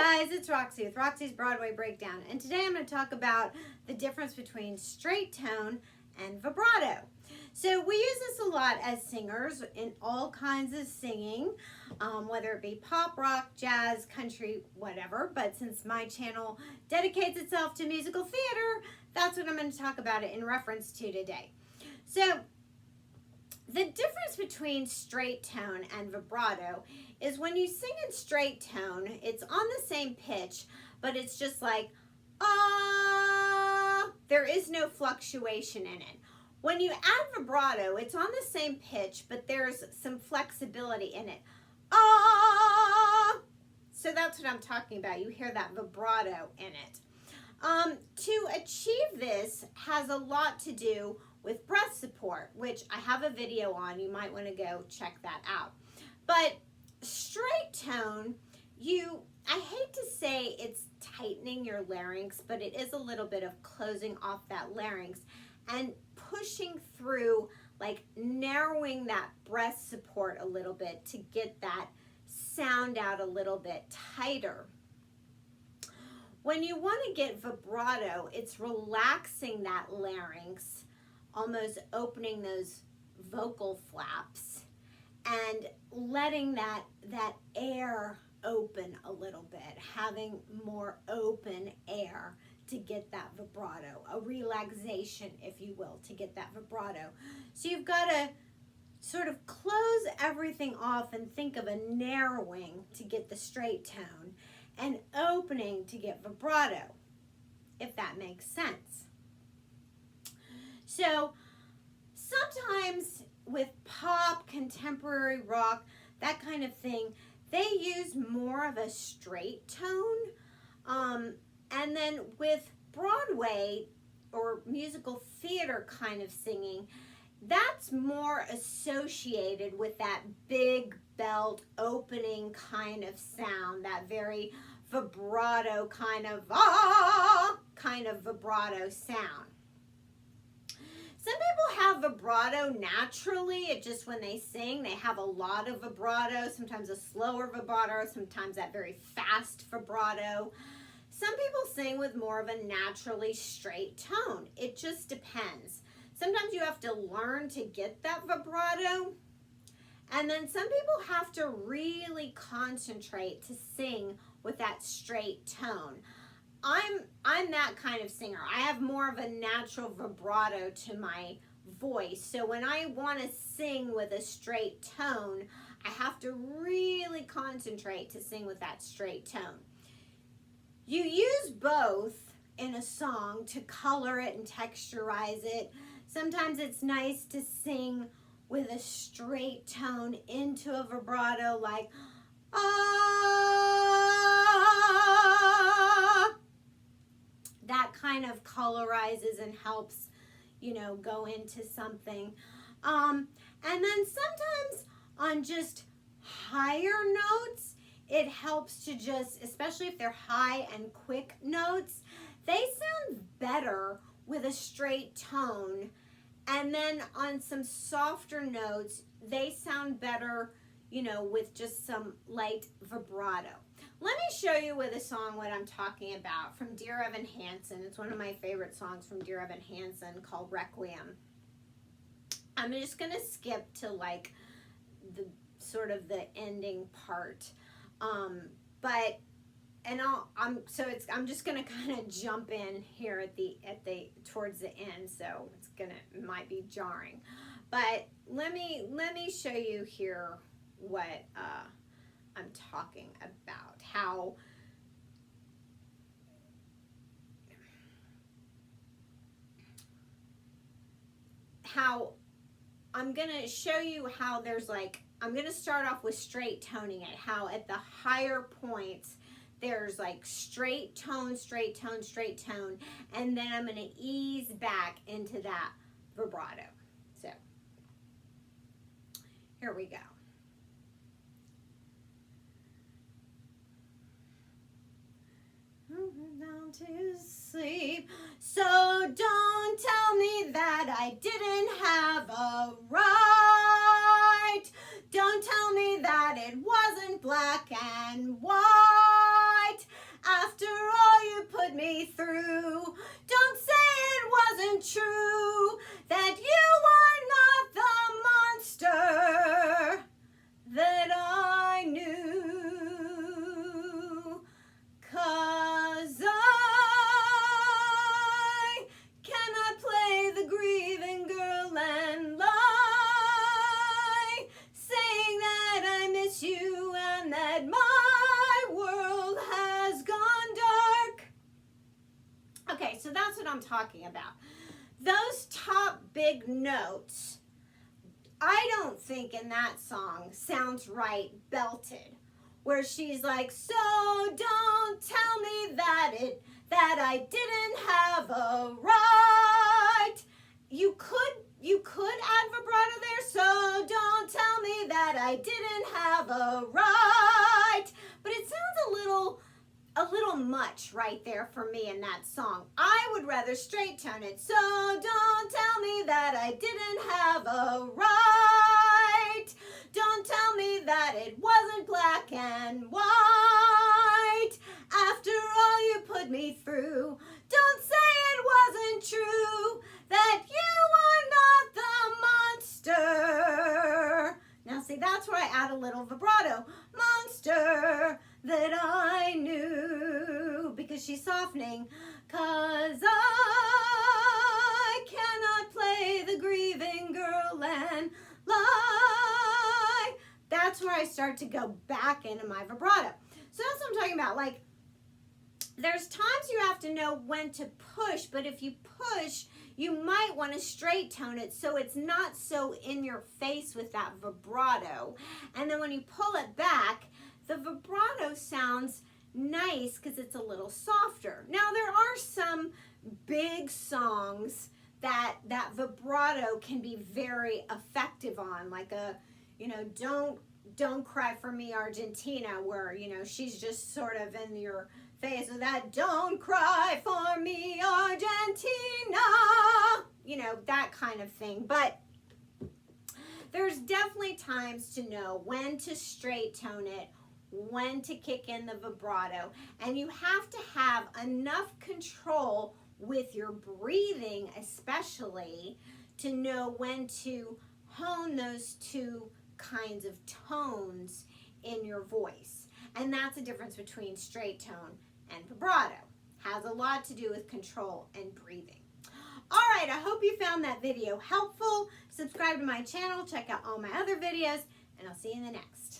Hi guys, it's Roxie with Roxie's Broadway Breakdown, and today I'm going to talk about the difference between straight tone and vibrato. So we use this a lot as singers in all kinds of singing, whether it be pop, rock, jazz, country, whatever. But since my channel dedicates itself to musical theater, that's what I'm going to talk about it in reference to today. So the difference between straight tone and vibrato is when you sing in straight tone, it's on the same pitch, but it's just like, ah, there is no fluctuation in it. When you add vibrato, it's on the same pitch, but there's some flexibility in it. Ah! So that's what I'm talking about. You hear that vibrato in it. To achieve this has a lot to do with breath support, which I have a video on. You might want to go check that out. But straight tone, I hate to say it's tightening your larynx, but it is a little bit of closing off that larynx and pushing through, like narrowing that breath support a little bit to get that sound out a little bit tighter. When you want to get vibrato, it's relaxing that larynx, almost opening those vocal flaps and letting that air open a little bit, having more open air to get that vibrato, a relaxation, if you will, to get that vibrato. So you've got to sort of close everything off and think of a narrowing to get the straight tone and opening to get vibrato, if that makes sense. So sometimes with pop, contemporary rock, that kind of thing, they use more of a straight tone. And then with Broadway or musical theater kind of singing, that's more associated with that big belt opening kind of sound, that very vibrato kind of vibrato sound. Some people have vibrato naturally. It just when they sing, they have a lot of vibrato, sometimes a slower vibrato, sometimes that very fast vibrato. Some people sing with more of a naturally straight tone. It just depends. Sometimes you have to learn to get that vibrato. And then some people have to really concentrate to sing with that straight tone. I'm that kind of singer. I have more of a natural vibrato to my voice. So when I want to sing with a straight tone, I have to really concentrate to sing with that straight tone. You use both in a song to color it and texturize it. Sometimes it's nice to sing with a straight tone into a vibrato, like, ah. That kind of colorizes and helps, go into something. And then sometimes on just higher notes, it helps to just, especially if they're high and quick notes, they sound better with a straight tone. And then on some softer notes, they sound better, with just some light vibrato. Let me show you with a song what I'm talking about from Dear Evan Hansen. It's one of my favorite songs from Dear Evan Hansen called Requiem. I'm just going to skip to like the sort of the ending part. I'm just going to kind of jump in here towards the end, so it might be jarring. But let me show you here what I'm talking about, how I'm going to show you how there's like, I'm going to start off with straight toning it, how at the higher points there's like straight tone, straight tone, straight tone, and then I'm going to ease back into that vibrato. So here we go. Down to sleep. So don't tell me that I didn't have a right. Don't tell me that it wasn't black and white. true, that you are not the monster that I knew. 'Cause I cannot play the grieving girl and lie, saying that I miss you and that my world has gone dark. Okay, so that's what I'm talking about. Those top big notes, I don't think in that song sounds right belted, where she's like, so don't tell me that I didn't have a right. You could add vibrato there, so don't tell me that I didn't have a right. But it sounds a little much right there for me in that song. I would rather straight tone it. So don't tell me that I didn't have a right. Don't tell me that it wasn't black and white. After all you put me through, don't say it wasn't true, that you are not the monster. Now see, that's where I add a little vibrato. Monster that I knew, because she's softening. 'Cause I cannot play the grieving girl and lie. That's where I start to go back into my vibrato. So that's what I'm talking about. Like, there's times you have to know when to push, but if you push, you might want to straight tone it so it's not so in your face with that vibrato. And then when you pull it back, the vibrato sounds nice because it's a little softer. Now, there are some big songs that vibrato can be very effective on, like Don't Cry for Me, Argentina, where, she's just sort of in your face with that, don't cry for me, Argentina, that kind of thing. But there's definitely times to know when to straight tone it, when to kick in the vibrato, and you have to have enough control with your breathing, especially, to know when to hone those two kinds of tones in your voice. And that's the difference between straight tone and vibrato. Has a lot to do with control and breathing. All right, I hope you found that video helpful. Subscribe to my channel, check out all my other videos, and I'll see you in the next.